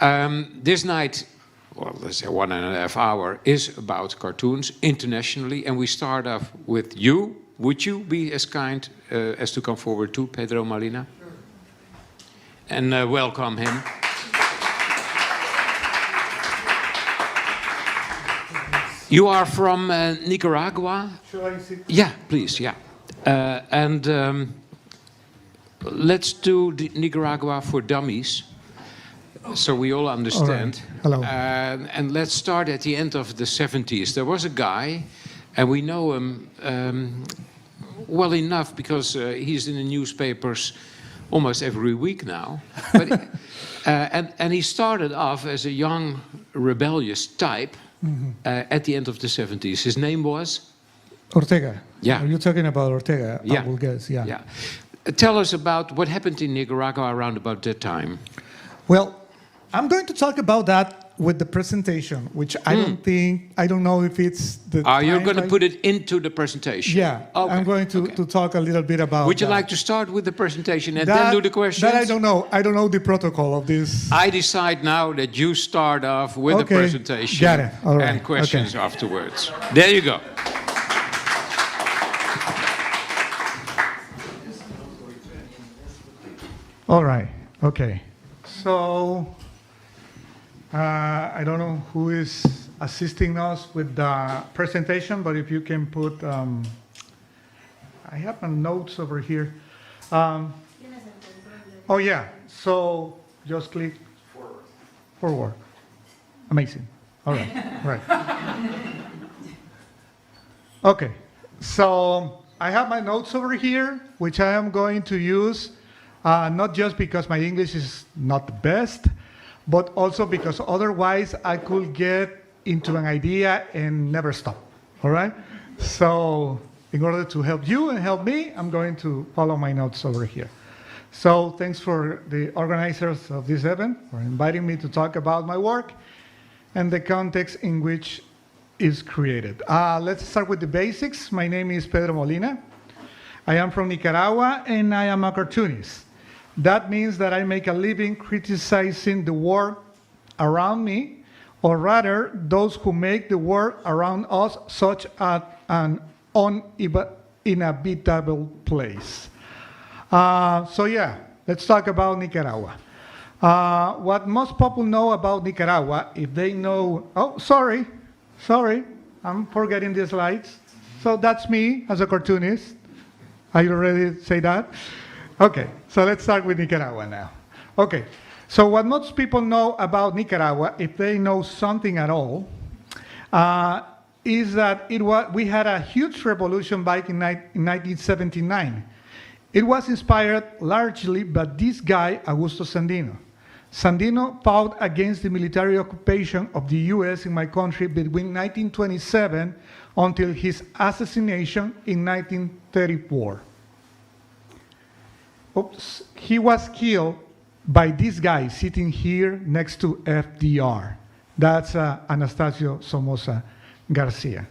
This night, well, let's say 1.5 hours, is about cartoons internationally, and we start off with you. Would you be as kind as to come forward to Pedro Molina? Sure. And welcome him. You are from Nicaragua? Shall I sit? Yeah, please, yeah. Let's do Nicaragua for dummies, so we all understand. All right. Hello. And let's start at the end of the 70s. There was a guy, and we know him well enough because he's in the newspapers almost every week now. But, and he started off as a young, rebellious type at the end of the 70s. His name was? Ortega. Yeah. Are you talking about Ortega? Yeah. I will guess, yeah. Yeah. Tell us about what happened in Nicaragua around about that time. Well, I'm going to talk about that with the presentation, which I don't know if it's the Are you going to put it into the presentation? Yeah, okay. I'm going to talk a little bit about Would you that. like to start with the presentation and then do the questions? That I don't know. I don't know the protocol of this. I decide now that you start off with the presentation Got it. All right. and questions afterwards. There you go. All right. Okay. So I don't know who is assisting us with the presentation, but if you can put, I have my notes over here. Oh yeah. So just click forward. Amazing. All right. Right. Okay. So I have my notes over here, which I am going to use. Not just because my English is not the best, but also because otherwise I could get into an idea and never stop, all right? So in order to help you and help me, I'm going to follow my notes over here. So thanks for the organizers of this event for inviting me to talk about my work and the context in which it's created. Let's start with the basics. My name is Pedro Molina. I am from Nicaragua and I am a cartoonist. That means that I make a living criticizing the world around me, or rather, those who make the world around us such an uninhabitable place. So yeah, let's talk about Nicaragua. What most people know about Nicaragua, if they know, oh, sorry, I'm forgetting the slides. So that's me as a cartoonist. I already say that? Okay, so let's start with Nicaragua now. Okay, so what most people know about Nicaragua, if they know something at all, is that we had a huge revolution back in 1979. It was inspired largely by this guy, Augusto Sandino. Sandino fought against the military occupation of the US in my country between 1927 until his assassination in 1934. Oops, he was killed by this guy sitting here next to FDR. That's Anastasio Somoza Garcia.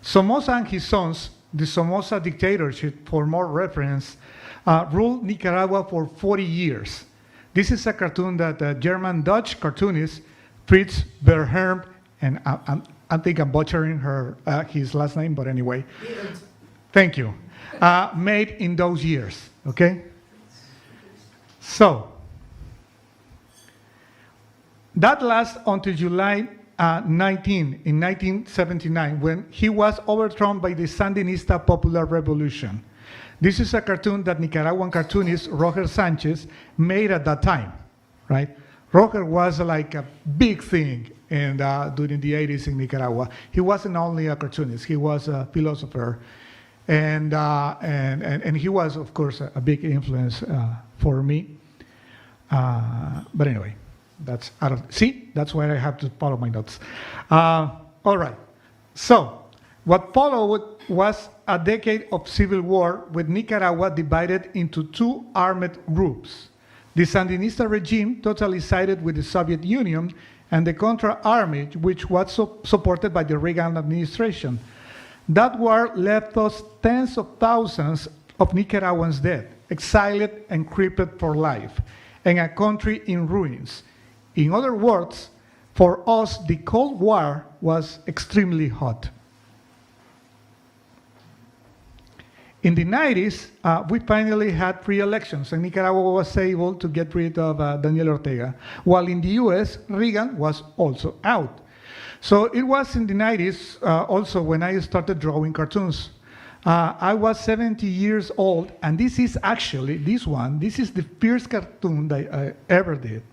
Somoza and his sons, the Somoza dictatorship, for more reference, ruled Nicaragua for 40 years. This is a cartoon that German-Dutch cartoonist Fritz Verheerm, and I think I'm butchering his last name, but anyway. Thank you. Made in those years, okay? So, that lasts until July 19 in 1979, when he was overthrown by the Sandinista Popular Revolution. This is a cartoon that Nicaraguan cartoonist Roger Sanchez made at that time, right? Roger was like a big thing during the 80s in Nicaragua. He wasn't only a cartoonist, he was a philosopher. And he was, of course, a big influence for me. But anyway, that's that's why I have to follow my notes. All right. So what followed was a decade of civil war with Nicaragua divided into two armed groups. The Sandinista regime totally sided with the Soviet Union, and the Contra Army, which was supported by the Reagan administration. That war left us tens of thousands of Nicaraguans dead, exiled and crippled for life. and a country in ruins. In other words, for us, the Cold War was extremely hot. In the 90s, we finally had free elections, and Nicaragua was able to get rid of Daniel Ortega, while in the US, Reagan was also out. So it was in the 90s also when I started drawing cartoons. I was 70 years old, and this is actually, this is the first cartoon that I ever did.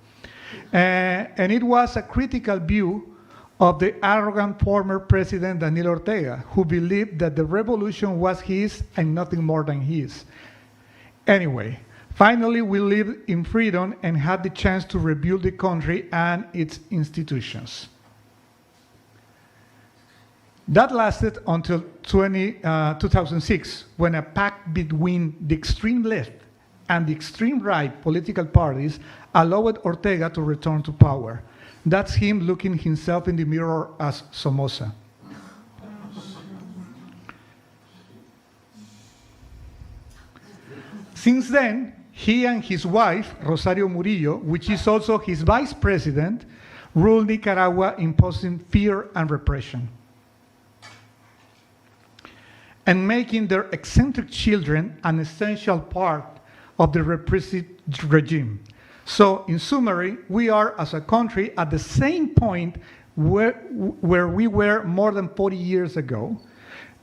And it was a critical view of the arrogant former president Daniel Ortega, who believed that the revolution was his and nothing more than his. Anyway, finally we lived in freedom and had the chance to rebuild the country and its institutions. That lasted until 2006, when a pact between the extreme left and the extreme right political parties allowed Ortega to return to power. That's him looking himself in the mirror as Somoza. Since then, he and his wife, Rosario Murillo, which is also his vice president, ruled Nicaragua, imposing fear and repression, and making their eccentric children an essential part of the repressive regime. So, in summary, we are, as a country, at the same point where we were more than 40 years ago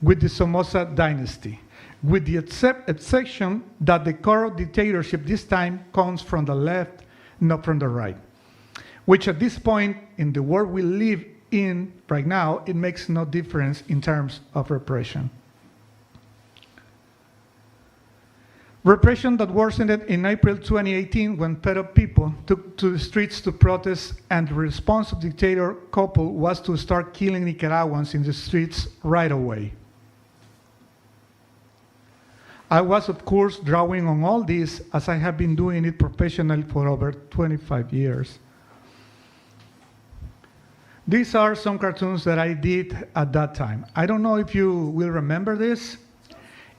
with the Somoza dynasty, with the exception that the current dictatorship this time comes from the left, not from the right, which at this point in the world we live in right now, it makes no difference in terms of repression. Repression that worsened in April 2018 when fed up people took to the streets to protest, and the response of dictator couple was to start killing Nicaraguans in the streets right away. I was, of course, drawing on all this as I have been doing it professionally for over 25 years. These are some cartoons that I did at that time. I don't know if you will remember this.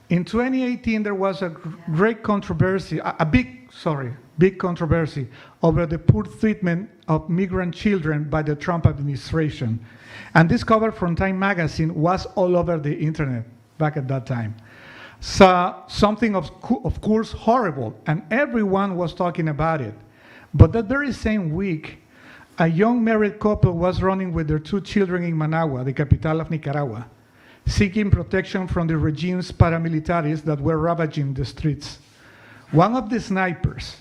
In 2018, there was a great controversy, big controversy over the poor treatment of migrant children by the Trump administration. And this cover from Time magazine was all over the internet back at that time. So something of course horrible, and everyone was talking about it. But that very same week, a young married couple was running with their 2 children in Managua, the capital of Nicaragua, seeking protection from the regime's paramilitaries that were ravaging the streets. One of the snipers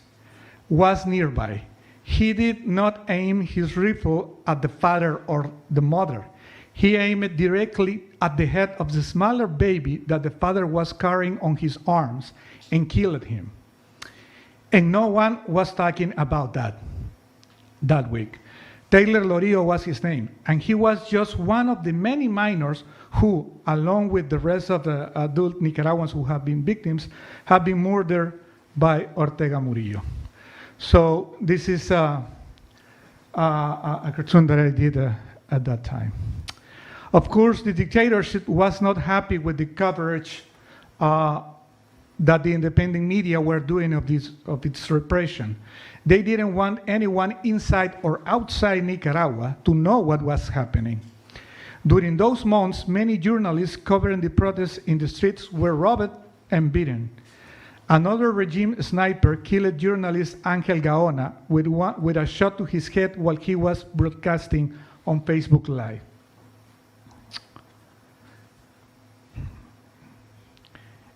was nearby. He did not aim his rifle at the father or the mother. He aimed directly at the head of the smaller baby that the father was carrying on his arms and killed him. And no one was talking about that week. Taylor Lorio was his name, and he was just one of the many minors who, along with the rest of the adult Nicaraguans who have been victims, have been murdered by Ortega Murillo. So this is a cartoon that I did at that time. Of course, the dictatorship was not happy with the coverage that the independent media were doing of its repression. They didn't want anyone inside or outside Nicaragua to know what was happening. During those months, many journalists covering the protests in the streets were robbed and beaten. Another regime sniper killed journalist Angel Gaona with a shot to his head while he was broadcasting on Facebook Live.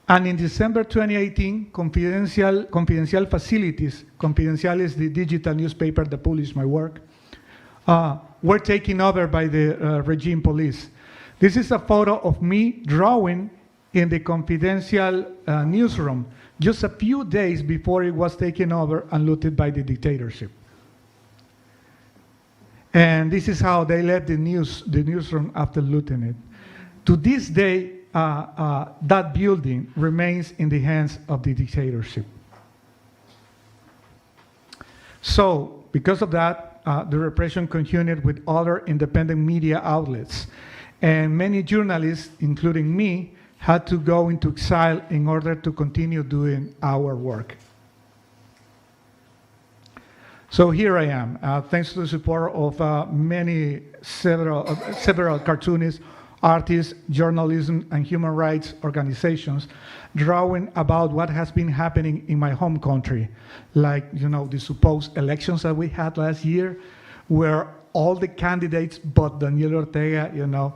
And in December 2018, confidential facilities, Confidencial is the digital newspaper that published my work, were taken over by the regime police. This is a photo of me drawing in the Confidential newsroom just a few days before it was taken over and looted by the dictatorship. And this is how they left the newsroom after looting it. To this day, that building remains in the hands of the dictatorship. So, because of that, the repression continued with other independent media outlets. And many journalists, including me, had to go into exile in order to continue doing our work. So here I am, thanks to the support of several cartoonists, artists, journalism, and human rights organizations, drawing about what has been happening in my home country, like the supposed elections that we had last year, where all the candidates but Daniel Ortega,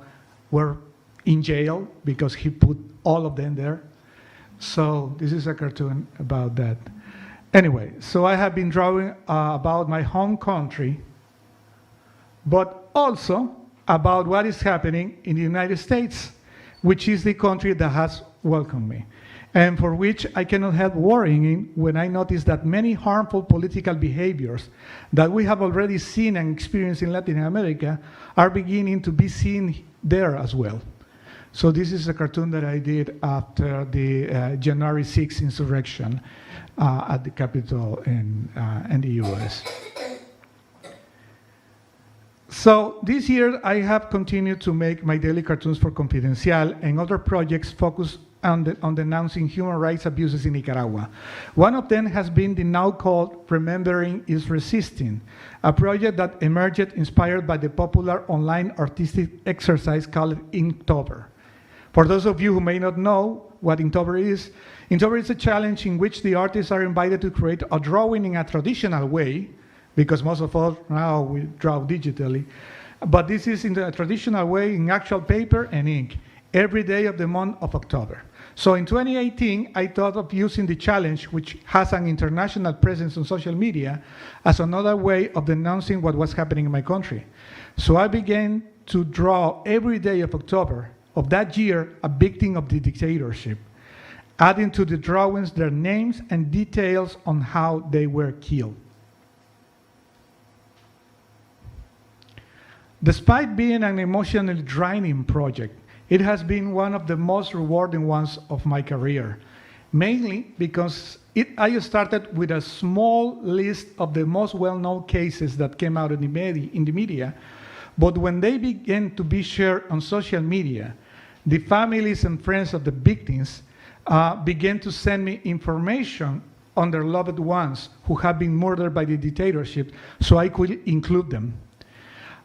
were in jail because he put all of them there. So this is a cartoon about that. Anyway, so I have been drawing about my home country, but also about what is happening in the United States, which is the country that has welcomed me, and for which I cannot help worrying when I notice that many harmful political behaviors that we have already seen and experienced in Latin America are beginning to be seen there as well. So this is a cartoon that I did after the January 6th insurrection at the Capitol in the US. So this year I have continued to make my daily cartoons for Confidencial and other projects focused on denouncing human rights abuses in Nicaragua. One of them has been the now called Remembering is Resisting, a project that emerged inspired by the popular online artistic exercise called Inktober. For those of you who may not know what Inktober is a challenge in which the artists are invited to create a drawing in a traditional way, because most of us now we draw digitally, but this is in the traditional way in actual paper and ink, every day of the month of October. So in 2018, I thought of using the challenge, which has an international presence on social media, as another way of denouncing what was happening in my country. So I began to draw every day of October of that year a victim of the dictatorship, adding to the drawings their names and details on how they were killed. Despite being an emotionally draining project, it has been one of the most rewarding ones of my career, mainly because I started with a small list of the most well-known cases that came out in the media, but when they began to be shared on social media, the families and friends of the victims began to send me information on their loved ones who had been murdered by the dictatorship, so I could include them.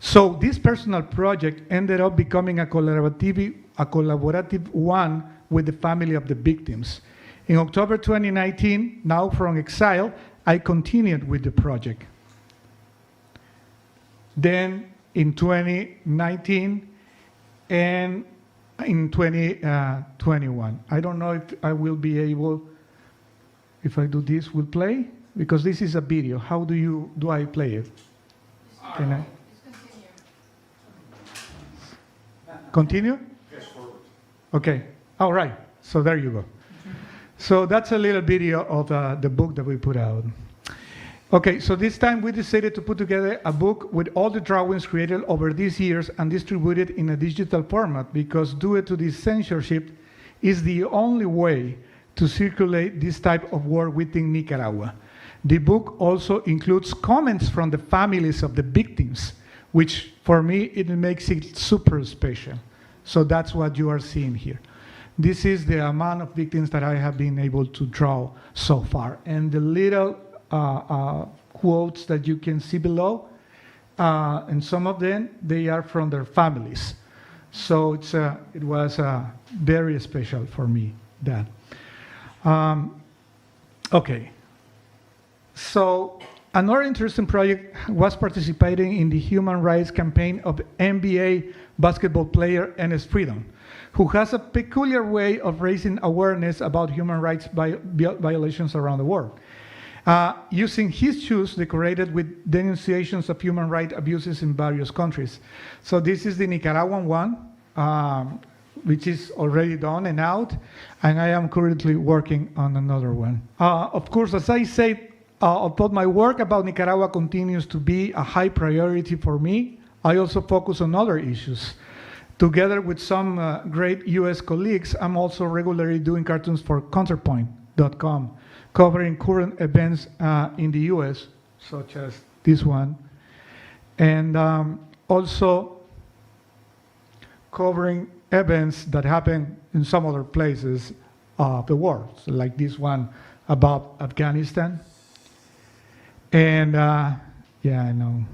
So this personal project ended up becoming a collaborative one with the family of the victims. In October 2019, now from exile, I continued with the project. Then in 2019 and in 2021. I don't know if I will be able, if I do this, will play? Because this is a video. How do I play it? Can I? Continue? Yes, forward. Okay. All right. So there you go. So that's a little video of the book that we put out. Okay, so this time we decided to put together a book with all the drawings created over these years and distributed in a digital format, because due to this censorship is the only way to circulate this type of work within Nicaragua. The book also includes comments from the families of the victims, which for me, it makes it super special. So that's what you are seeing here. This is the amount of victims that I have been able to draw so far. And the little quotes that you can see below, and some of them, they are from their families. So it was very special for me, that. Okay. So another interesting project was participating in the human rights campaign of NBA basketball player Enes Freedom, who has a peculiar way of raising awareness about human rights violations around the world. Using his shoes decorated with denunciations of human rights abuses in various countries. So this is the Nicaraguan one, which is already done and out, and I am currently working on another one. Of course, as I said, although my work about Nicaragua continues to be a high priority for me, I also focus on other issues. Together with some great US colleagues, I'm also regularly doing cartoons for Counterpoint.com, covering current events in the US, such as this one, and also covering events that happen in some other places of the world, so like this one about Afghanistan. And yeah, I know.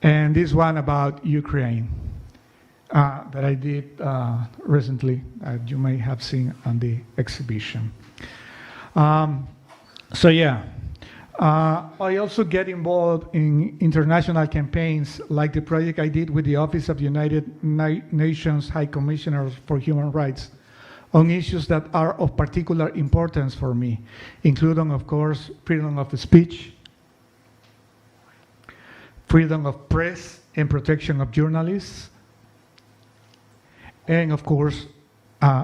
And this one about Ukraine that I did recently, you may have seen on the exhibition. So yeah, I also get involved in international campaigns like the project I did with the Office of the United Nations High Commissioner for Human Rights on issues that are of particular importance for me, including, of course, freedom of speech, freedom of press and protection of journalists, and of course,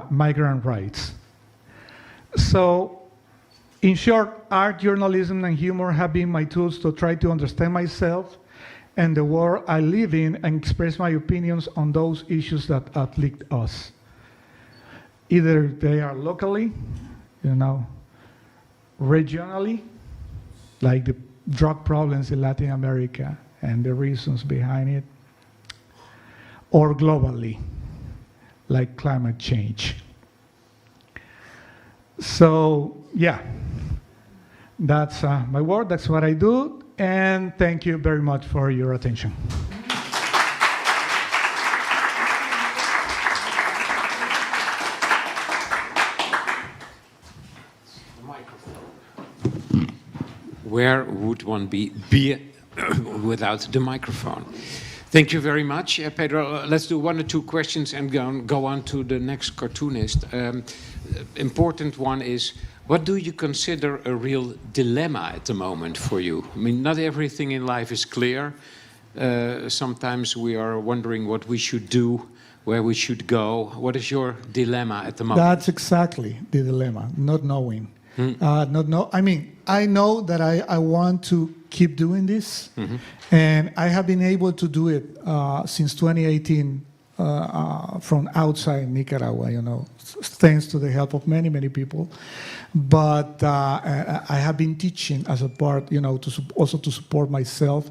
migrant rights. So, in short, art, journalism, and humor have been my tools to try to understand myself and the world I live in and express my opinions on those issues that afflict us. Either they are locally, regionally, like the drug problems in Latin America and the reasons behind it, or globally, like climate change. So, yeah, that's my work, that's what I do, and thank you very much for your attention. Where would one be without the microphone? Thank you very much, Pedro. Let's do one or two questions and go on to the next cartoonist. Important one is, what do you consider a real dilemma at the moment for you? I mean, not everything in life is clear. Sometimes we are wondering what we should do, where we should go. What is your dilemma at the moment? That's exactly the dilemma, not knowing. I know that I want to keep doing this, and I have been able to do it since 2018 from outside Nicaragua, thanks to the help of many, many people. But I have been teaching as a part, also to support myself.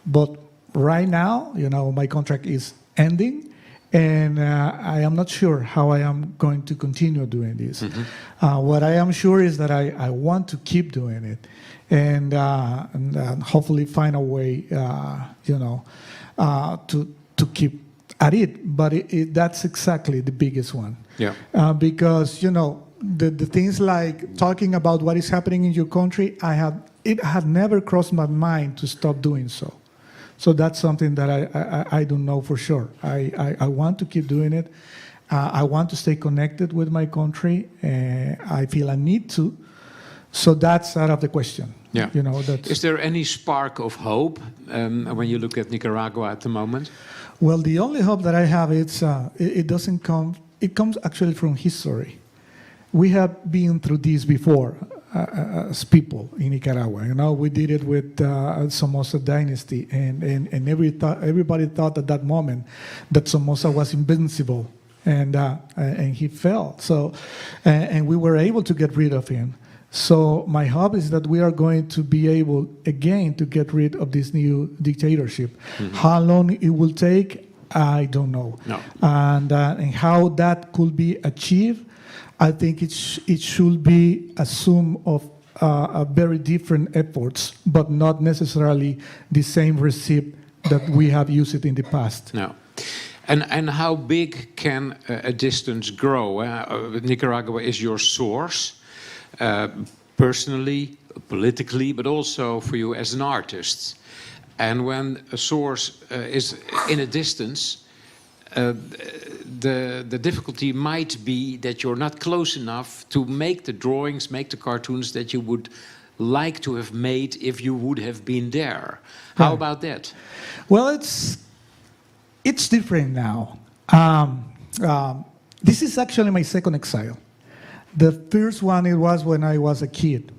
But right now, my contract is ending. And I am not sure how I am going to continue doing this. What I am sure is that I want to keep doing it, and hopefully find a way, to keep at it. But that's exactly the biggest one. Yeah. Because the things like talking about what is happening in your country, it had never crossed my mind to stop doing so. So that's something that I don't know for sure. I want to keep doing it. I want to stay connected with my country. I feel I need to. So that's out of the question. Yeah. Is there any spark of hope when you look at Nicaragua at the moment? Well, the only hope that I have is it doesn't come. It comes actually from history. We have been through this before. As people in Nicaragua, we did it with Somoza dynasty, and everybody thought at that moment that Somoza was invincible, and he fell. So, and we were able to get rid of him. So my hope is that we are going to be able again to get rid of this new dictatorship. How long it will take, I don't know. No. And how that could be achieved, I think it should be a sum of very different efforts, but not necessarily the same recipe that we have used in the past. No. And how big can a distance grow? Nicaragua is your source, personally, politically, but also for you as an artist. And when a source is in a distance, the difficulty might be that you're not close enough to make the drawings, make the cartoons that you would like to have made if you would have been there. How about that? Well, it's different now. This is actually my second exile. The first one, it was when I was a kid.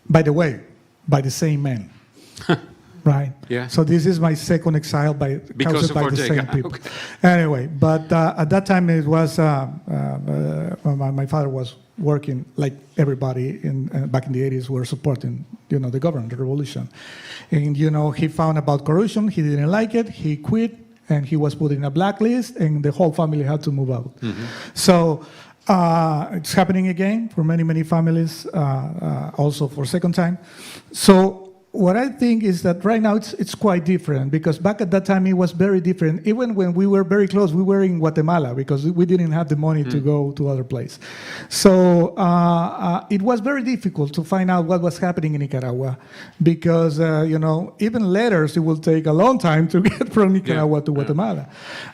By the way, by the same man. Right. Yeah. So this is my second exile because of by the same people. Okay. Anyway, but at that time it was my father was working like everybody back in the 80s were supporting the government, the revolution, and he found about corruption. He didn't like it. He quit, and he was put in a blacklist, and the whole family had to move out. So it's happening again for many families, also for second time. So what I think is that right now it's quite different, because back at that time it was very different. Even when we were very close, we were in Guatemala because we didn't have the money to go to other place. So it was very difficult to find out what was happening in Nicaragua, because even letters, it will take a long time to get from Nicaragua to Guatemala,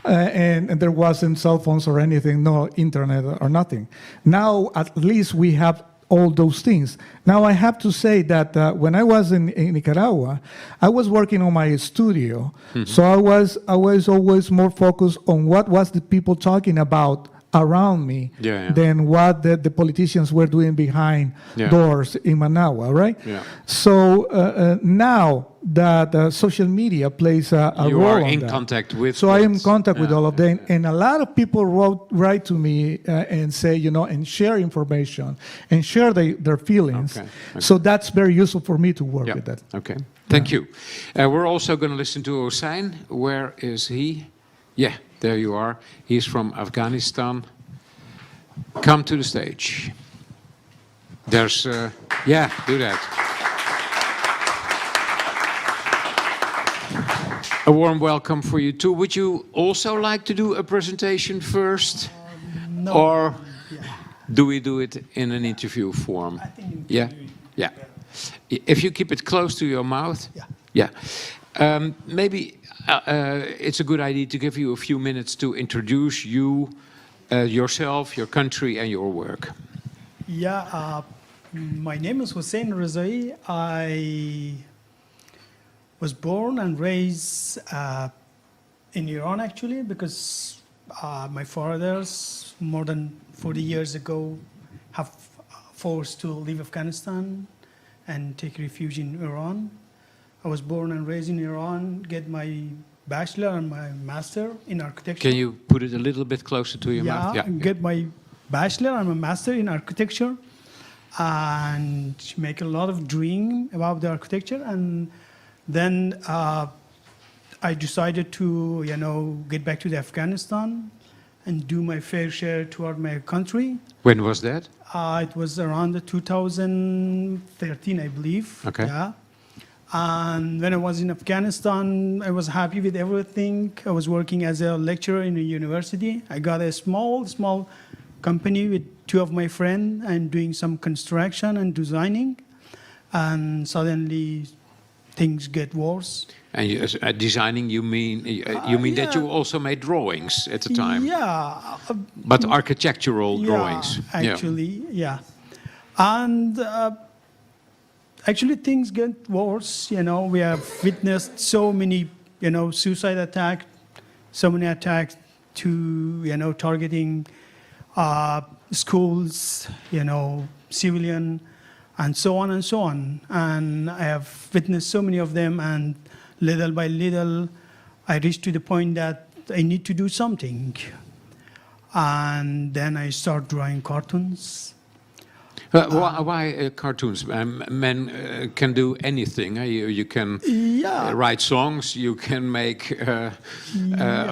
and there wasn't cell phones or anything, no internet or nothing. Now at least we have all those things. Now I have to say that when I was in Nicaragua, I was working on my studio, so I was always more focused on what was the people talking about around me than what the politicians were doing behind doors in Managua, right? Yeah. So now that social media plays a role you are on in that. Contact with. So I am in contact with all of them, and a lot of people write to me and say, and share information and share their feelings. Okay. So that's very useful for me to work with that. Okay, thank you. We're also going to listen to Hossien. Where is he? Yeah, there you are. He's from Afghanistan. Come to the stage. There's, do that. A warm welcome for you too. Would you also like to do a presentation first? No. Or do we do it in an interview form? I think Yeah? Yeah. If you keep it close to your mouth? Yeah. Maybe it's a good idea to give you a few minutes to introduce you, yourself, your country, and your work. Yeah, my name is Hossien Rezaei. I was born and raised in Iran, actually, because my fathers, more than 40 years ago, have forced to leave Afghanistan and take refuge in Iran. I was born and raised in Iran, get my bachelor and my master in architecture. Can you put it a little bit closer to your mouth? Yeah, get my bachelor and my master in architecture, and make a lot of dream about the architecture. And then I decided to, get back to Afghanistan and do my fair share toward my country. When was that? It was around 2013, I believe. Okay. Yeah. And when I was in Afghanistan, I was happy with everything. I was working as a lecturer in a university. I got a small company with two of my friends and doing some construction and designing. And suddenly things get worse. And you, designing, you mean that you also made drawings at the time? Yeah. But architectural drawings? Actually, yeah. And actually things get worse. We have witnessed so many, suicide attacks, so many attacks to, targeting schools, civilian, and so on and so on. And I have witnessed so many of them, and little by little, I reached to the point that I need to do something. And then I start drawing cartoons. Why cartoons? Men can do anything. You can write songs, you can make a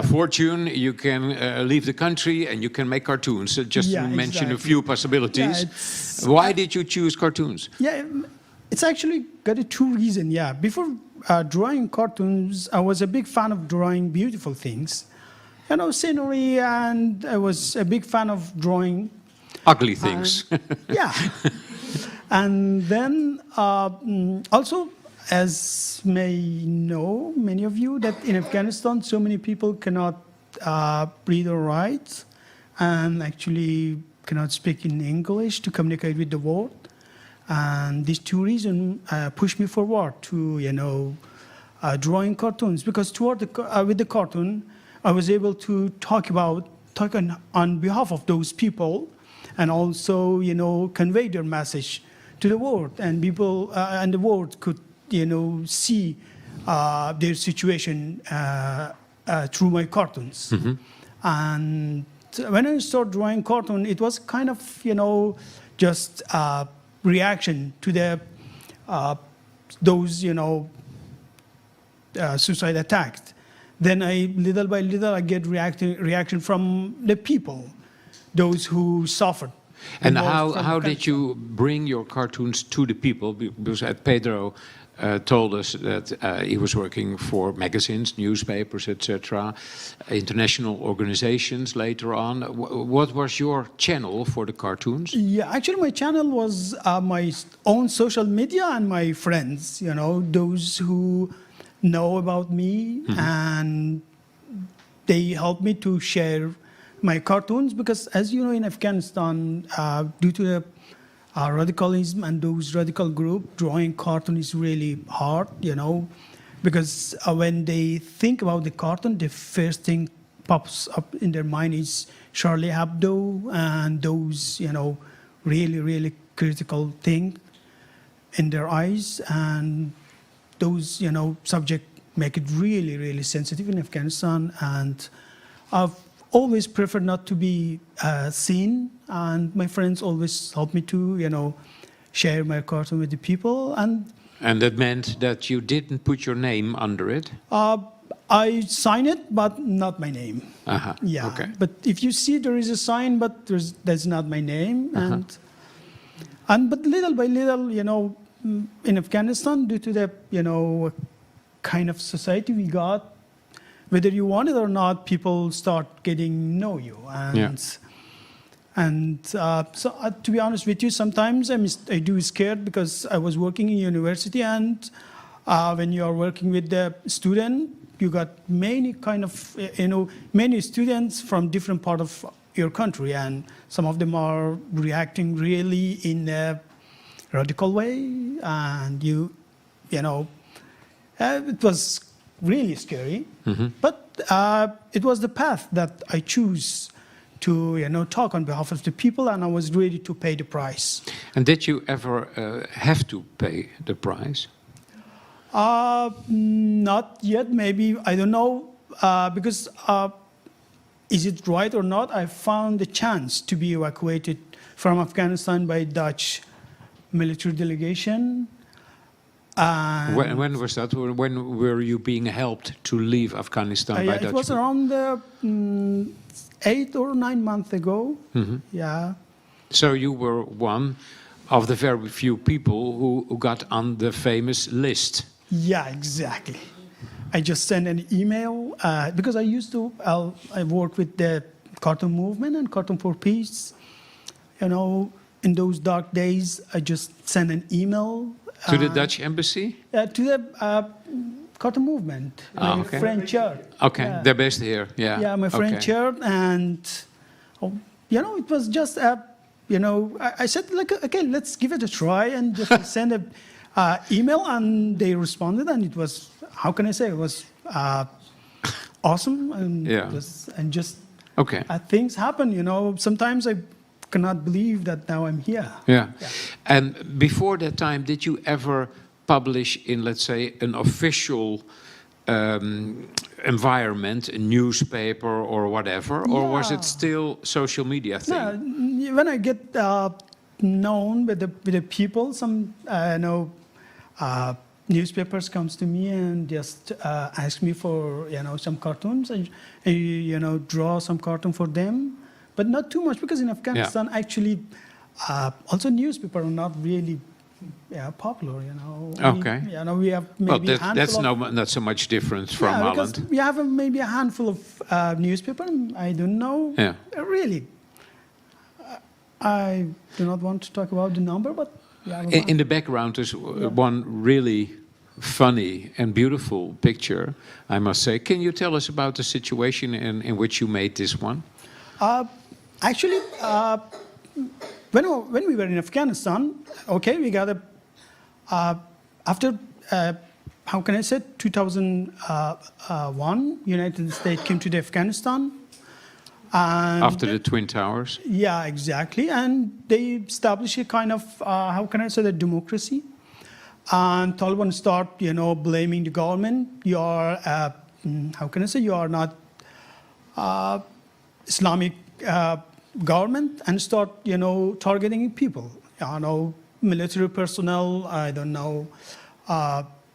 fortune, you can leave the country, and you can make cartoons. Just to mention a few possibilities. Why did you choose cartoons? Yeah, it's actually got two reasons. Yeah, before drawing cartoons, I was a big fan of drawing beautiful things, scenery, and I was a big fan of drawing ugly things. Yeah. And then also, as may know, many of you, that in Afghanistan, so many people cannot read or write, and actually cannot speak in English to communicate with the world. And these two reasons push me forward to, drawing cartoons, because with the cartoon, I was able to talk on behalf of those people, and also, convey their message to the world, and people and the world could, see their situation through my cartoons. Mm-hmm. And when I started drawing cartoon, it was kind of, just reaction to the those, suicide attacks. Then little by little, I get reaction from the people, those who suffered. And how did you bring your cartoons to the people? Because at Pedro, told us that he was working for magazines, newspapers, etc., international organizations later on. What was your channel for the cartoons? Yeah, actually my channel was my own social media and my friends, you know, those who know about me, and they helped me to share my cartoons because, as you know, in Afghanistan, due to the radicalism and those radical group, drawing cartoon is really hard, you know, because when they think about the cartoon, the first thing pops up in their mind is Charlie Hebdo and those, you know, really, really critical thing in their eyes, and those, you know, subject make it really, really sensitive in Afghanistan, and I've always preferred not to be seen, and my friends always helped me to, you know, share my cartoon with the people. And that meant that you didn't put your name under it? I sign it, but not my name. Yeah. Okay. But if you see, there is a sign, but that's not my name. And but little by little, you know, in Afghanistan, due to the, you know, kind of society we got, whether you want it or not, people start getting know you. And so to be honest with you, sometimes I do scared because I was working in university, and when you are working with the student, you got many kind of, you know, many students from different part of your country, and some of them are reacting really in a radical way, and you know, it was really scary, but it was the path that I choose to, you know, talk on behalf of the people, and I was ready to pay the price. And did you ever have to pay the price? Not yet, maybe, I don't know, because is it right or not? I found the chance to be evacuated from Afghanistan by Dutch military delegation. When was that? When were you being helped to leave Afghanistan by Dutch? It was around 8 or 9 months ago. Yeah. So you were one of the very few people who got on the famous list. Yeah, exactly. I just sent an email because I work with the cartoon movement and Cartoon for Peace. You know, in those dark days, I just sent an email. To the Dutch embassy? To the cartoon movement, my friend chaired. Okay, yeah. they're based here, yeah. Yeah, my friend chaired, and, you know, it was just, you know, I said, like, okay, let's give it a try, and just send an email, and they responded, and it was, how can I say, it was awesome, and, things happen, you know, sometimes I cannot believe that now I'm here. Yeah. And before that time, did you ever publish in, let's say, an official environment, a newspaper or whatever, or was it still social media thing? No, when I get known with the people, some newspapers comes to me and just ask me for, you know, some cartoons, and you know, draw some cartoon for them. But not too much, because in Afghanistan, actually, also newspapers are not really popular, you know. Okay. We have maybe a handful that's not so much different from Holland. We have maybe a handful of newspapers. I don't know. Yeah. Really. I do not want to talk about the number, but... In the background is one really funny and beautiful picture, I must say. Can you tell us about the situation in which you made this one? Actually, when we were in Afghanistan, we got after, how can I say, 2001, United States came to Afghanistan. And after the Twin Towers? Yeah, exactly. And they established a kind of, how can I say, the democracy. And Taliban start, you know, blaming the government. You are, how can I say, you are not Islamic government, and start, you know, targeting people. You know, military personnel, I don't know,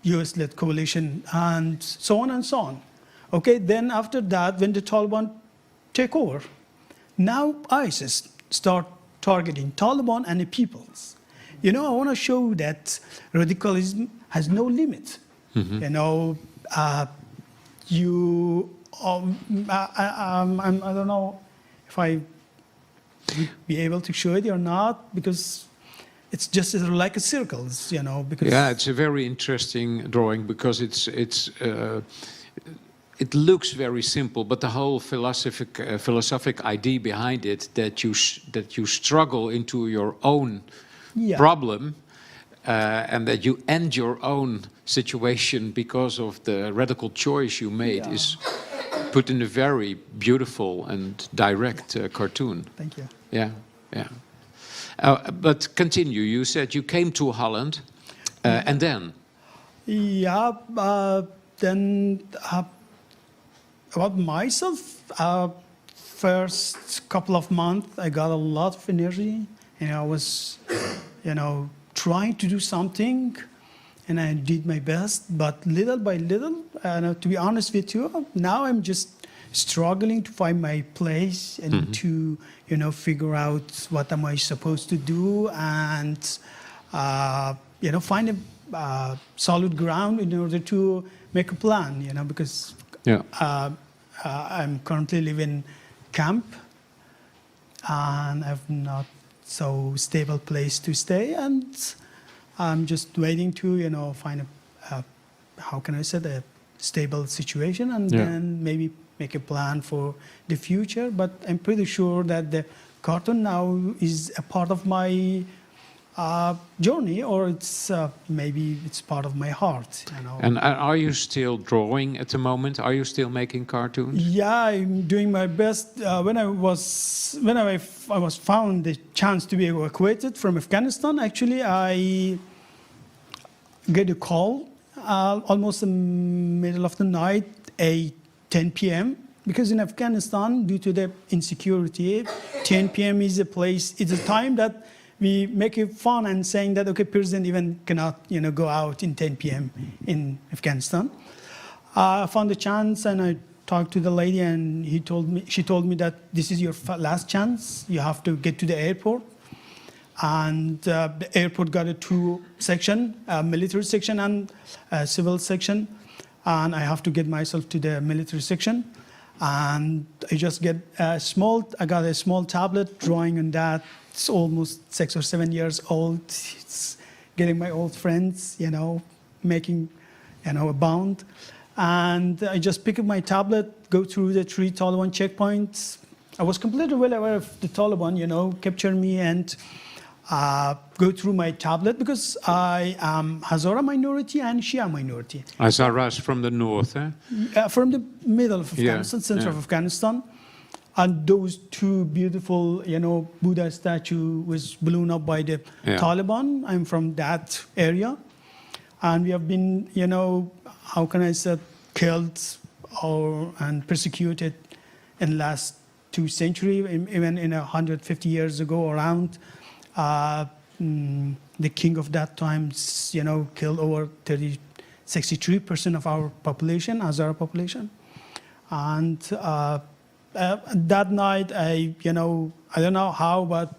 US-led coalition, and so on and so on. Okay, then after that, when the Taliban take over, now ISIS start targeting Taliban and the peoples. You know, I want to show that radicalism has no limit. You know, I don't know if I would be able to show it or not, because it's just like a circle, you know. Because yeah, it's a very interesting drawing because it looks very simple, but the whole philosophic idea behind it that you struggle into your own problem, and that you end your own situation because of the radical choice you made is put in a very beautiful and direct cartoon. Thank you. Yeah, yeah. But continue. You said you came to Holland, and then? Yeah, then about myself, first couple of months, I got a lot of energy, and I was, you know, trying to do something, and I did my best, but little by little, to be honest with you, now I'm just struggling to find my place and to, you know, figure out what am I supposed to do, and, you know, find a solid ground in order to make a plan, you know, because I'm currently living camp, and I've not so stable place to stay, and I'm just waiting to, you know, find a how can I say, a stable situation, and then maybe make a plan for the future. But I'm pretty sure that the cartoon now is a part of my journey, or it's maybe it's part of my heart, you know. And are you still drawing at the moment? Are you still making cartoons? Yeah, I'm doing my best. When I was found the chance to be evacuated from Afghanistan, actually I get a call almost in the middle of the night, 10 p.m. Because in Afghanistan, due to the insecurity, 10 p.m. is a time that we make it fun and saying that, okay, president even cannot, you know, go out in 10 p.m. in Afghanistan. I found a chance, and I talked to the lady, and she told me that this is your last chance. You have to get to the airport. And the airport got a two section, a military section and a civil section. And I have to get myself to the military section. And I just got a small tablet drawing on that. It's almost 6 or 7 years old. It's getting my old friends, you know, making, you know, a bond. And I just pick up my tablet, go through the 3 Taliban checkpoints. I was completely well aware of the Taliban, you know, capture me and go through my tablet, because I am Hazara minority and Shia minority. Hazaras from the north, eh? From the middle of Afghanistan, center of Afghanistan. And those 2 beautiful, you know, Buddha statue was blown up by the Taliban. I'm from that area. And we have been, you know, how can I say, killed and persecuted in the last 2 centuries, even in 150 years ago around. The king of that time, you know, killed over 63% of our population, Hazara population. And that night, I don't know how, but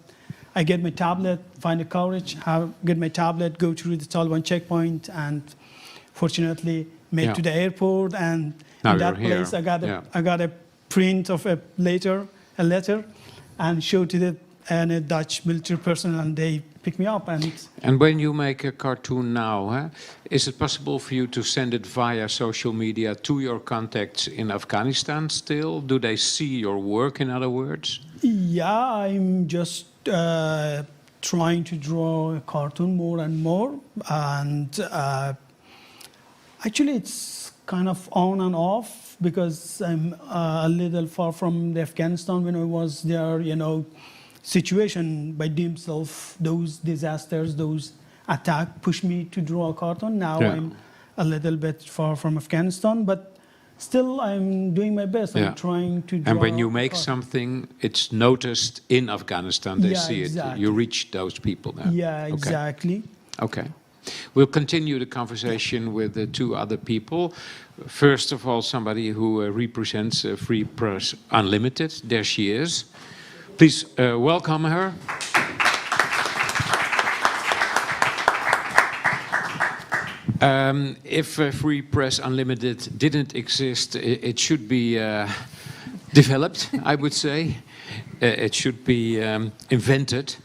I get my tablet, find the courage, get my tablet, go through the Taliban checkpoint, and fortunately made to the airport. And now in that place, I got a print of a letter, and showed to the Dutch military personnel, and they picked me up. And when you make a cartoon now, is it possible for you to send it via social media to your contacts in Afghanistan still? Do they see your work, in other words? Yeah, I'm just trying to draw a cartoon more and more. And actually, it's kind of on and off, because I'm a little far from the Afghanistan. When I was there, you know, situation by themselves, those disasters, those attacks pushed me to draw a cartoon. Now I'm a little bit far from Afghanistan, but still I'm doing my best. I'm trying to draw. And when you make something, it's noticed in Afghanistan, they see it. You reach those people there. Yeah, exactly. Okay. We'll continue the conversation with the 2 other people. First of all, somebody who represents Free Press Unlimited. There she is. Please welcome her. If Free Press Unlimited didn't exist, it should be developed, I would say. It should be invented.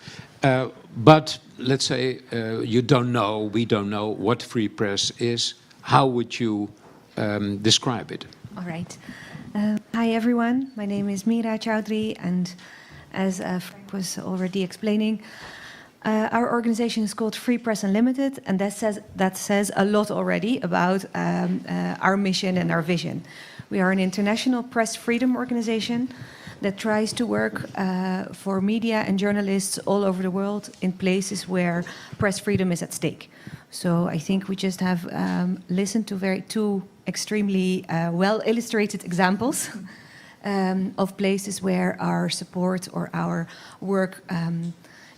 But let's say you don't know, we don't know what Free Press is. How would you describe it? All right. Hi, everyone. My name is Mira Chowdhury, and as Frank was already explaining, our organization is called Free Press Unlimited, and that says a lot already about our mission and our vision. We are an international press freedom organization that tries to work for media and journalists all over the world in places where press freedom is at stake. So I think we just have listened to two extremely well-illustrated examples of places where our support or our work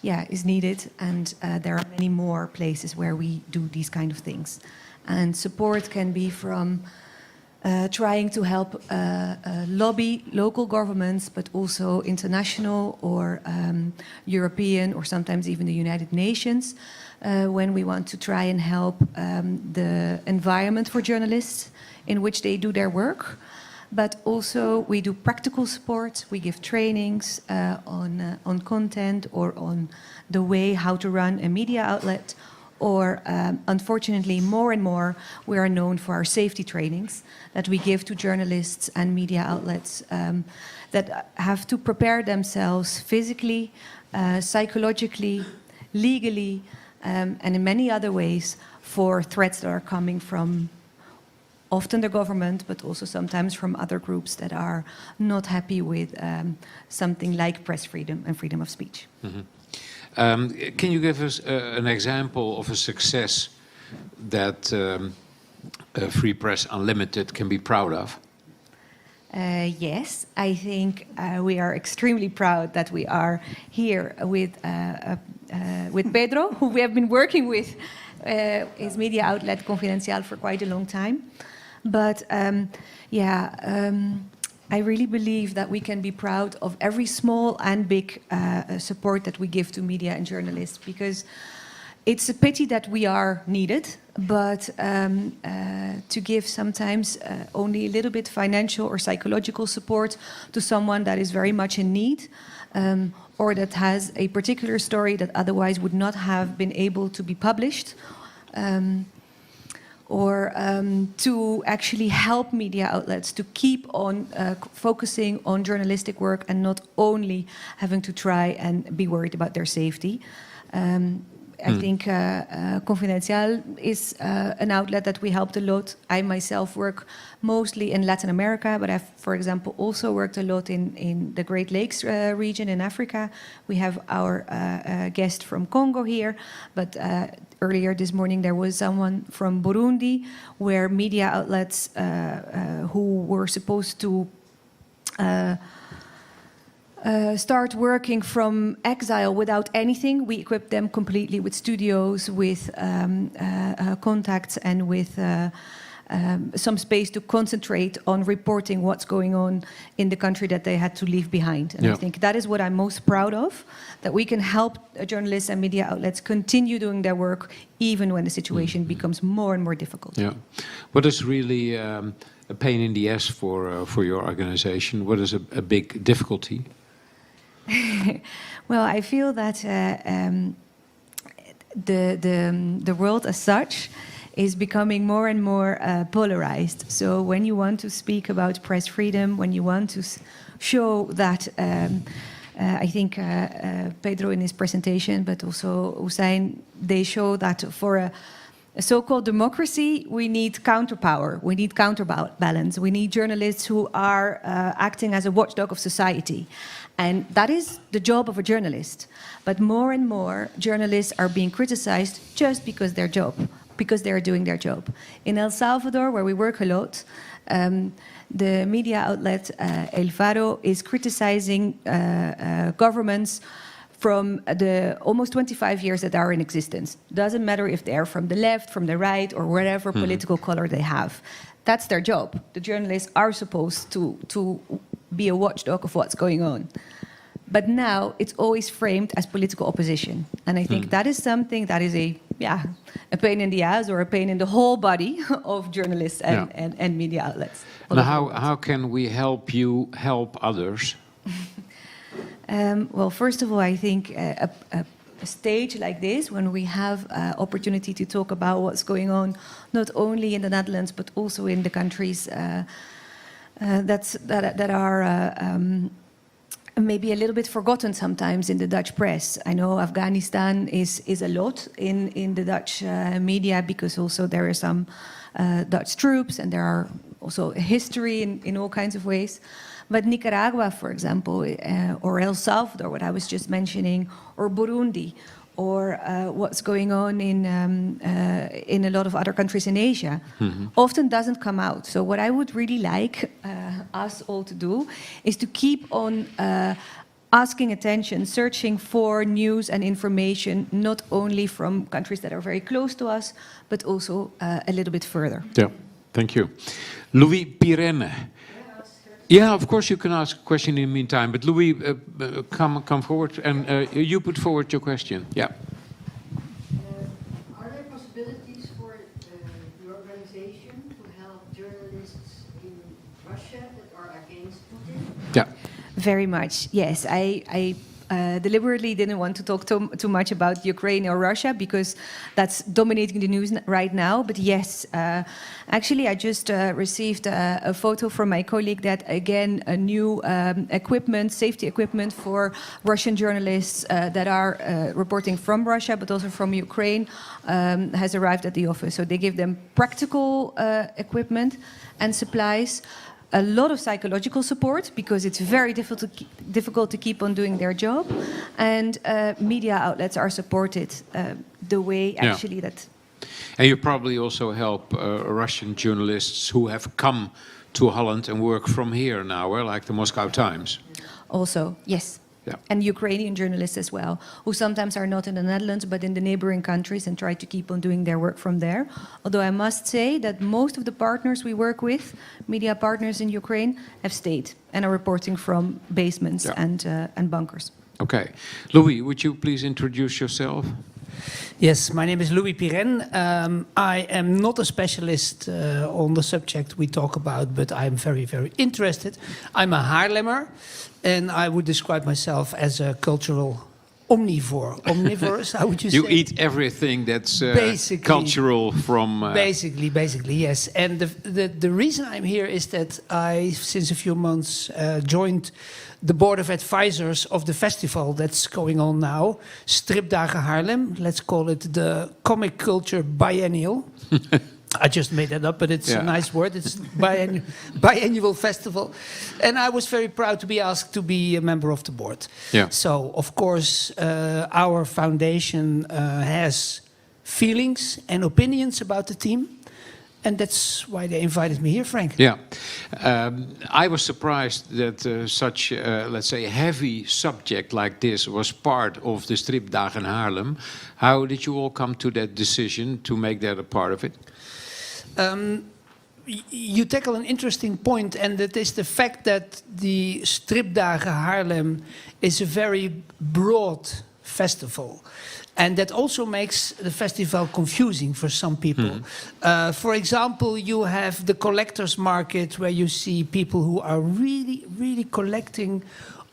is needed, and there are many more places where we do these kind of things. And support can be from trying to help lobby local governments, but also international or European or sometimes even the United Nations, when we want to try and help the environment for journalists in which they do their work. But also we do practical support. We give trainings on content or on the way how to run a media outlet. Or unfortunately, more and more, we are known for our safety trainings that we give to journalists and media outlets that have to prepare themselves physically, psychologically, legally, and in many other ways for threats that are coming from often the government, but also sometimes from other groups that are not happy with something like press freedom and freedom of speech. Mm-hmm. Can you give us an example of a success that Free Press Unlimited can be proud of? Yes, I think we are extremely proud that we are here with Pedro, who we have been working with his media outlet Confidencial for quite a long time. But I really believe that we can be proud of every small and big support that we give to media and journalists, because it's a pity that we are needed, but to give sometimes only a little bit financial or psychological support to someone that is very much in need, or that has a particular story that otherwise would not have been able to be published, or to actually help media outlets to keep on focusing on journalistic work and not only having to try and be worried about their safety. I think Confidencial is an outlet that we helped a lot. I myself work mostly in Latin America, but I've, for example, also worked a lot in the Great Lakes region in Africa. We have our guest from Congo here, but earlier this morning there was someone from Burundi, where media outlets who were supposed to start working from exile without anything. We equipped them completely with studios, with contacts, and with some space to concentrate on reporting what's going on in the country that they had to leave behind. And I think that is what I'm most proud of, that we can help journalists and media outlets continue doing their work even when the situation becomes more and more difficult. Yeah. What is really a pain in the ass for your organization? What is a big difficulty? Well, I feel that the world as such is becoming more and more polarized. So when you want to speak about press freedom, when you want to show that, I think Pedro in his presentation, but also Hossien, they show that for a so-called democracy, we need counterpower, we need counterbalance, we need journalists who are acting as a watchdog of society. And that is the job of a journalist. But more and more journalists are being criticized just because because they're doing their job. In El Salvador, where we work a lot, the media outlet El Faro is criticizing governments from the almost 25 years that are in existence. Doesn't matter if they're from the left, from the right, or whatever political color they have. That's their job. The journalists are supposed to be a watchdog of what's going on. But now it's always framed as political opposition. And I think that is something that is a a pain in the ass or a pain in the whole body of journalists and media outlets. Now, how can we help you help others? Well, first of all, I think a stage like this, when we have opportunity to talk about what's going on, not only in the Netherlands, but also in the countries that are maybe a little bit forgotten sometimes in the Dutch press. I know Afghanistan is a lot in the Dutch media, because also there are some Dutch troops, and there are also a history in all kinds of ways. But Nicaragua, for example, or El Salvador, what I was just mentioning, or Burundi, or what's going on in a lot of other countries in Asia, often doesn't come out. So what I would really like us all to do is to keep on asking attention, searching for news and information, not only from countries that are very close to us, but also a little bit further. Yeah, thank you. Louis Pirenne. Yeah, of course you can ask a question in the meantime, but Louis, come forward, and you put forward your question. Yeah. Are there possibilities for your organization to help journalists in Russia that are against Putin? Yeah. Very much, yes. I deliberately didn't want to talk too much about Ukraine or Russia, because that's dominating the news right now. But yes, actually, I just received a photo from my colleague that, again, a new equipment, safety equipment for Russian journalists that are reporting from Russia, but also from Ukraine, has arrived at the office. So they give them practical equipment and supplies, a lot of psychological support, because it's very difficult to keep on doing their job, and media outlets are supported the way actually that. And you probably also help Russian journalists who have come to Holland and work from here now, like the Moscow Times. Also, yes. Yeah. And Ukrainian journalists as well, who sometimes are not in the Netherlands, but in the neighboring countries, and try to keep on doing their work from there. Although I must say that most of the partners we work with, media partners in Ukraine, have stayed and are reporting from basements and bunkers. Okay. Louis, would you please introduce yourself? Yes, my name is Louis Pirenne. I am not a specialist on the subject we talk about, but I'm very, very interested. I'm a Haarlemmer, and I would describe myself as a cultural omnivore. Omnivorous, how would you say? You eat everything that's cultural from... Basically, yes. And the reason I'm here is that I, since a few months, joined the board of advisors of the festival that's going on now, Stripdagen Haarlem. Let's call it the Comic Culture Biennial. I just made that up, but it's a nice word. It's biannual festival. And I was very proud to be asked to be a member of the board. Yeah. So, of course, our foundation has feelings and opinions about the team. And that's why they invited me here, Frank. Yeah. I was surprised that such, let's say, heavy subject like this was part of the Stripdagen Haarlem. How did you all come to that decision to make that a part of it? You tackle an interesting point, and that is the fact that the Stripdagen Haarlem is a very broad festival. And that also makes the festival confusing for some people. For example, you have the collector's market, where you see people who are really, really collecting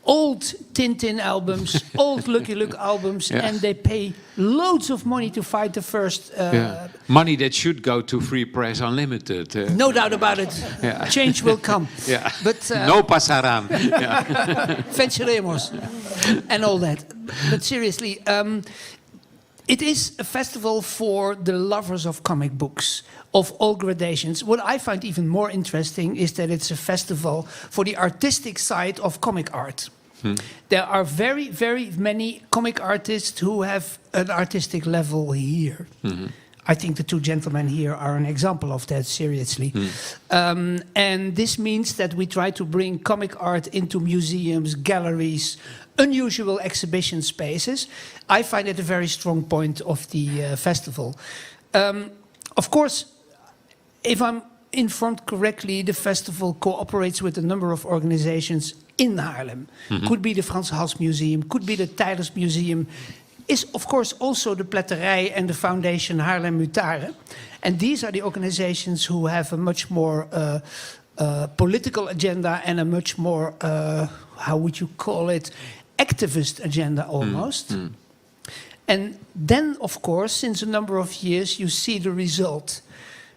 old Tintin albums, old Lucky Luke albums, and they pay loads of money to find the first... money that should go to Free Press Unlimited. No doubt about it. Change will come. But, no pasarán. Venceremos. And all that. But seriously... it is a festival for the lovers of comic books, of all gradations. What I find even more interesting is that it's a festival for the artistic side of comic art. There are very, very many comic artists who have an artistic level here. I think the two gentlemen here are an example of that, seriously. And this means that we try to bring comic art into museums, galleries, unusual exhibition spaces. I find it a very strong point of the festival. Of course, if I'm informed correctly, the festival cooperates with a number of organizations in Haarlem. Could be the Frans Hals Museum, could be the Tylers Museum, is of course also the Pletterij and the Foundation Haarlem-Mutare. And these are the organizations who have a much more political agenda and a much more, how would you call it, activist agenda almost. And then, of course, since a number of years, you see the result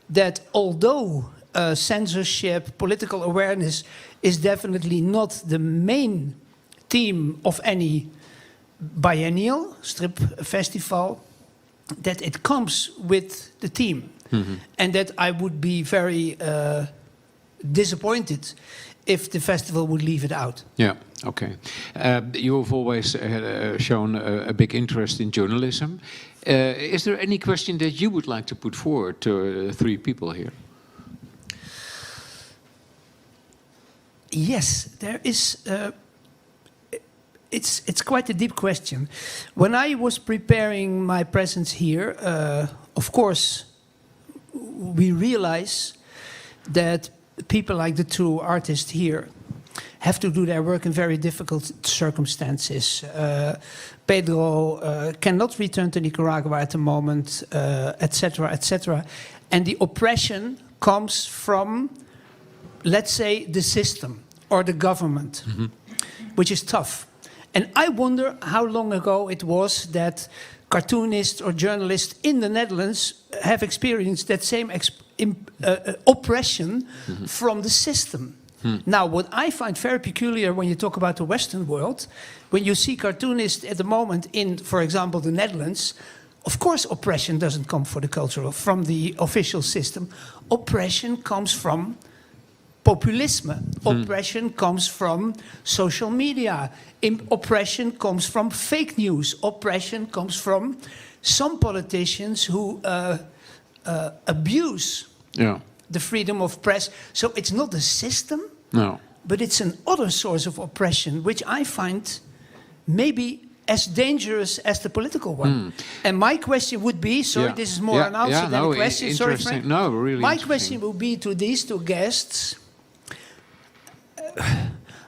that although censorship, political awareness is definitely not the main theme of any biennial strip festival, that it comes with the theme. And that I would be very disappointed if the festival would leave it out. Yeah, okay. You have always shown a big interest in journalism. Is there any question that you would like to put forward to three people here? Yes, there is. It's quite a deep question. When I was preparing my presence here, of course, we realize that people like the two artists here have to do their work in very difficult circumstances. Pedro cannot return to Nicaragua at the moment, etc., etc. And the oppression comes from, let's say, the system or the government, which is tough. And I wonder how long ago it was that cartoonists or journalists in the Netherlands have experienced that same oppression from the system. Now, what I find very peculiar when you talk about the Western world, when you see cartoonists at the moment in, for example, the Netherlands, of course oppression doesn't come from the official system. Oppression comes from populism. Oppression comes from social media. Oppression comes from fake news. Oppression comes from some politicians who abuse the freedom of press. So it's not the system, but it's an other source of oppression, which I find maybe as dangerous as the political one. And my question would be, sorry, this is more an answer than a question, sorry Frank. No, really my question would be to these two guests,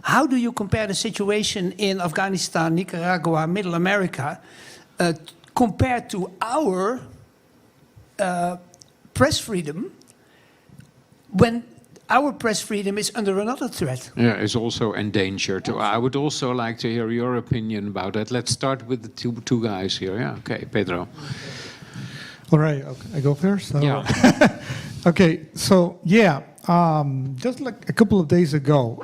how do you compare the situation in Afghanistan, Nicaragua, Middle America, compared to our press freedom, when our press freedom is under another threat? Yeah, it's also endangered. I would also like to hear your opinion about that. Let's start with the two guys here. Yeah, okay, Pedro. All right, okay, I go first? Yeah. Okay, so yeah, just like a couple of days ago,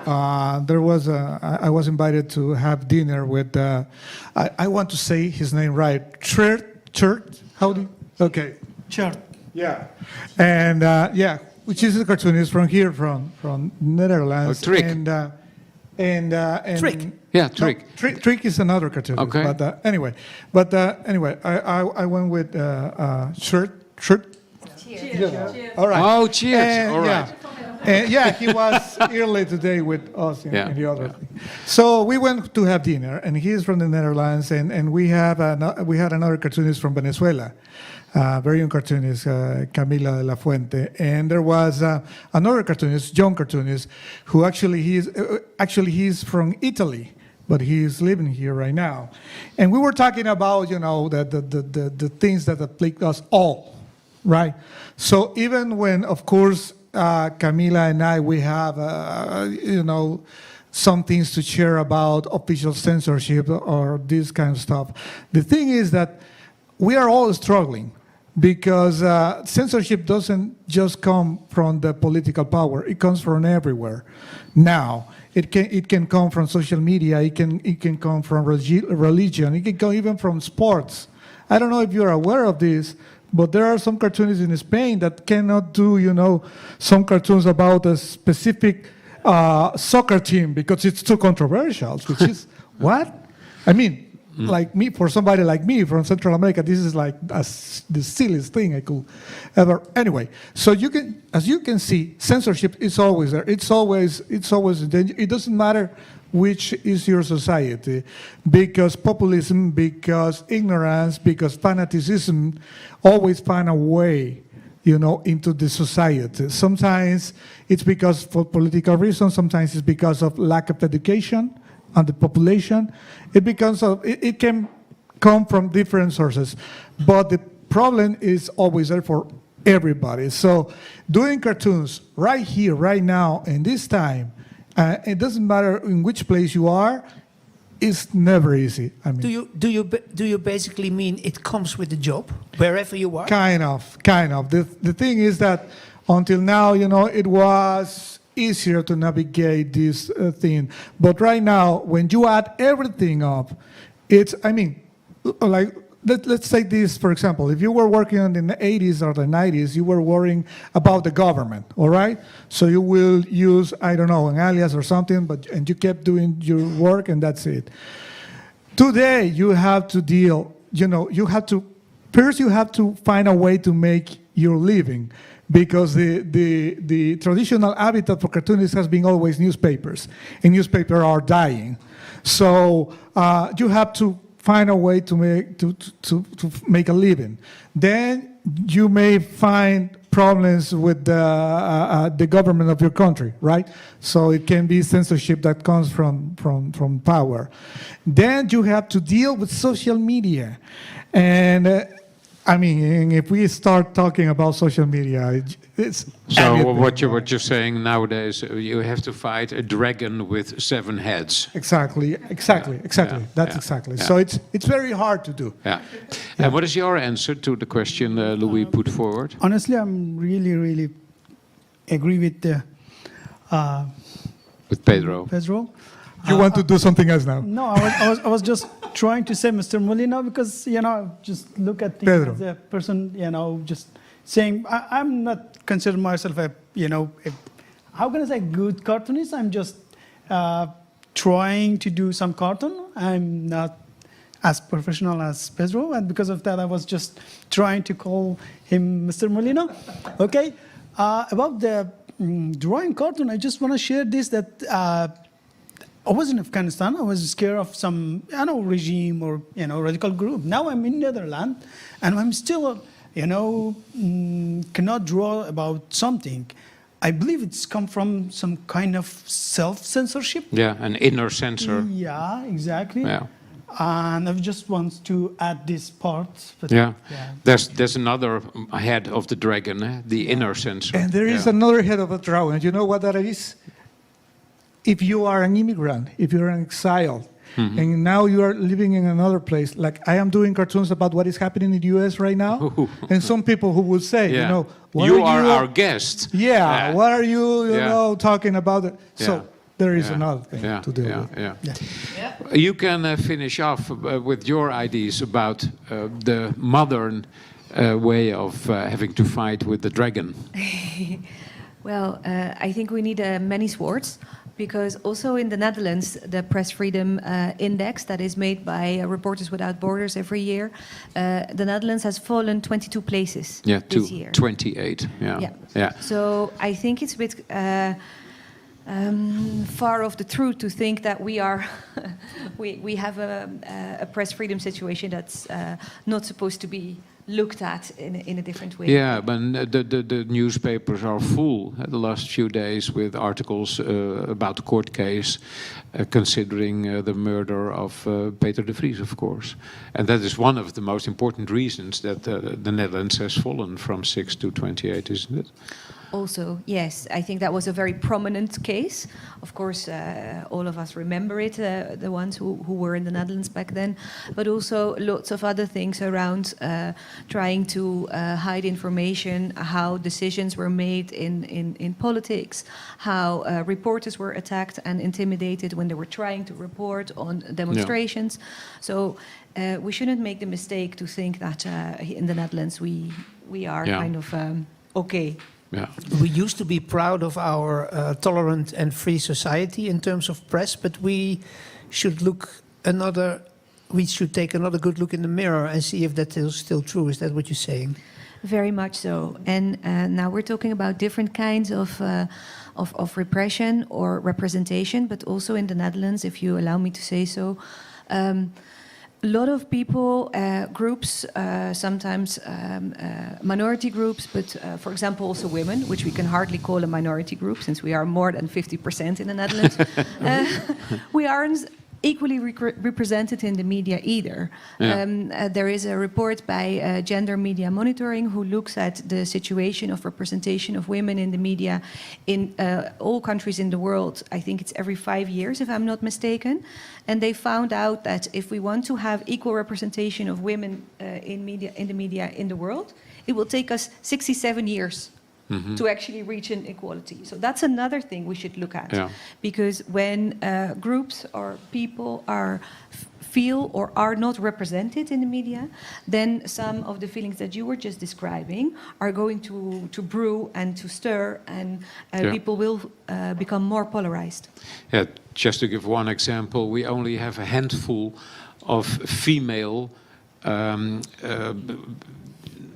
there was I was invited to have dinner with, I want to say his name right, Chert, how do you, okay. Chert. Yeah, and yeah, which is a cartoonist from here, from Netherlands. Oh, Trick. And Trick. Yeah, Trick. No, Trick is another cartoonist. Okay. But anyway, I went with Shirt. Yeah. All right. Oh, cheers. And, All right. Yeah. And yeah, he was early today with us in the other Yeah. thing. So we went to have dinner, and he's from the Netherlands, and we had another cartoonist from Venezuela. Very young cartoonist, Camila de la Fuente, and there was another cartoonist, young cartoonist, who he's from Italy, but he's living here right now. And we were talking about, the things that afflict us all, right? So even when, of course, Camila and I, we have, some things to share about official censorship or this kind of stuff. The thing is that we are all struggling, because censorship doesn't just come from the political power; it comes from everywhere. Now, it can come from social media, it can come from religion, it can come even from sports. I don't know if you're aware of this, but there are some cartoonists in Spain that cannot do, some cartoons about a specific soccer team because it's too controversial. Which is what? I mean. Like me, for somebody like me from Central America, this is like the silliest thing I could ever. Anyway, so as you can see, censorship is always there. It's always in danger. It doesn't matter which is your society, because populism, because ignorance, because fanaticism, always find a way, into the society. Sometimes it's because for political reasons. Sometimes it's because of lack of education on the population. It can come from different sources, but the problem is always there for everybody. So doing cartoons right here, right now, in this time, it doesn't matter in which place you are, it's never easy. I mean, Do you basically mean it comes with the job wherever you are? kind of. The thing is that until now, it was easier to navigate this thing. But right now, when you add everything up, like, let's take this, for example. If you were working in the 80s or the 90s, you were worrying about the government, all right? So you will use, I don't know, an alias or something, and you kept doing your work, and that's it. Today, you have to deal, first you have to find a way to make your living, because the traditional habitat for cartoonists has been always newspapers, and newspapers are dying. So you have to find a way to make a living. Then you may find problems with the government of your country, right? So it can be censorship that comes from power. Then you have to deal with social media. And if we start talking about social media, it's So everything. what you're saying nowadays, you have to fight a dragon with 7 heads. Exactly. Yeah, That's yeah, exactly. yeah. So it's very hard to do. Yeah. And what is your answer to the question Louis put forward? Honestly, I'm really agree with With Pedro. Pedro. You want to do something else now? No, I was just trying to say Mr. Molina because, just look at things Pedro. as a person, just saying, I'm not consider myself how can I say good cartoonist? I'm just trying to do some cartoon. I'm not as professional as Pedro, and because of that, I was just trying to call him Mr. Molina. Okay, about the drawing cartoon, I just want to share this, that I was in Afghanistan. I was scared of some, regime or, radical group. Now I'm in Netherlands, and I'm still, cannot draw about something. I believe it's come from some kind of self-censorship. Yeah, an inner censor. Yeah, exactly. Yeah. And I just want to add this part. But Yeah. There's another head of the dragon, the inner censor. And there is another head of a dragon. You know what that is? If you are an immigrant, if you're an exile, and now you are living in another place, like I am doing cartoons about what is happening in the U.S. right now, and some people who will say, what you are our guest. Yeah, what are you, talking about? It? So Yeah. there is another thing to deal with. Yeah. You can finish off with your ideas about the modern way of having to fight with the dragon. Well, I think we need many swords, because also in the Netherlands, the Press Freedom Index that is made by Reporters Without Borders every year, the Netherlands has fallen 22 places this year. 28. Yeah. So I think it's a bit far off the truth to think that we are we have a press freedom situation that's not supposed to be looked at in a different way. Yeah, but the newspapers are full the last few days with articles about the court case, considering the murder of Peter de Vries, of course. And that is one of the most important reasons that the Netherlands has fallen from 6 to 28, isn't it? Also, yes, I think that was a very prominent case. Of course, all of us remember it, the ones who were in the Netherlands back then, but also lots of other things around trying to hide information, how decisions were made in politics, how reporters were attacked and intimidated when they were trying to report on demonstrations. Yeah. So we shouldn't make the mistake to think that in the Netherlands we are kind of okay. Yeah. We used to be proud of our tolerant and free society in terms of press, but we should take another good look in the mirror and see if that is still true. Is that what you're saying? Very much so. And now we're talking about different kinds of repression or representation, but also in the Netherlands, if you allow me to say so. A lot of people, groups, sometimes minority groups, but for example also women, which we can hardly call a minority group since we are more than 50% in the Netherlands. We aren't equally represented in the media either. Yeah. There is a report by Gender Media Monitoring who looks at the situation of representation of women in the media in all countries in the world. I think it's every 5 years, if I'm not mistaken. And they found out that if we want to have equal representation of women in the media in the world, it will take us 67 years to actually reach an equality. So that's another thing we should look at. Yeah. Because when groups or people feel or are not represented in the media, then some of the feelings that you were just describing are going to brew and to stir, and people will become more polarized. Yeah, just to give one example, we only have a handful of female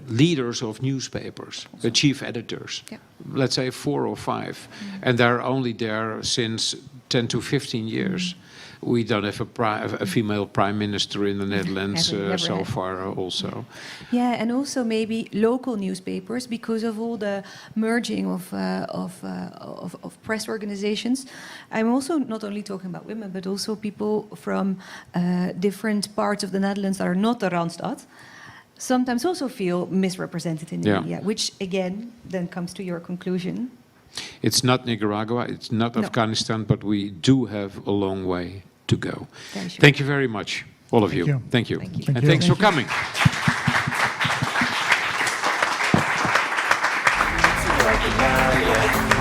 leaders of newspapers, the chief editors, let's say 4 or 5, and they're only there since 10 to 15 years. We don't have a female prime minister in the Netherlands so far also. Yeah, and also maybe local newspapers, because of all the merging of press organizations. I'm also not only talking about women, but also people from different parts of the Netherlands that are not the Randstad, sometimes also feel misrepresented in the media, which again then comes to your conclusion. It's not Nicaragua, it's not Afghanistan, but we do have a long way to go. Thank you very much, all of you. Thank you. And thanks for coming.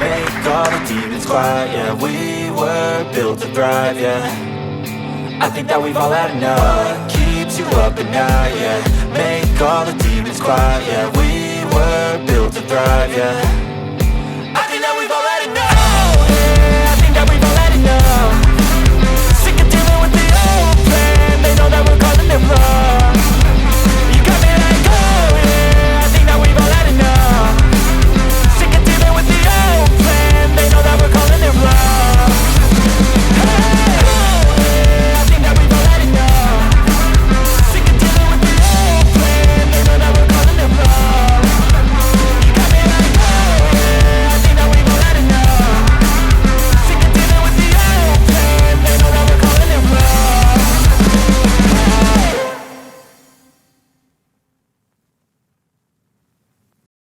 Make all the demons quiet, yeah. We were built to thrive, yeah. I think that we've all had enough. Keeps you up at night, yeah. Make all the demons quiet, yeah. We were built to thrive, yeah.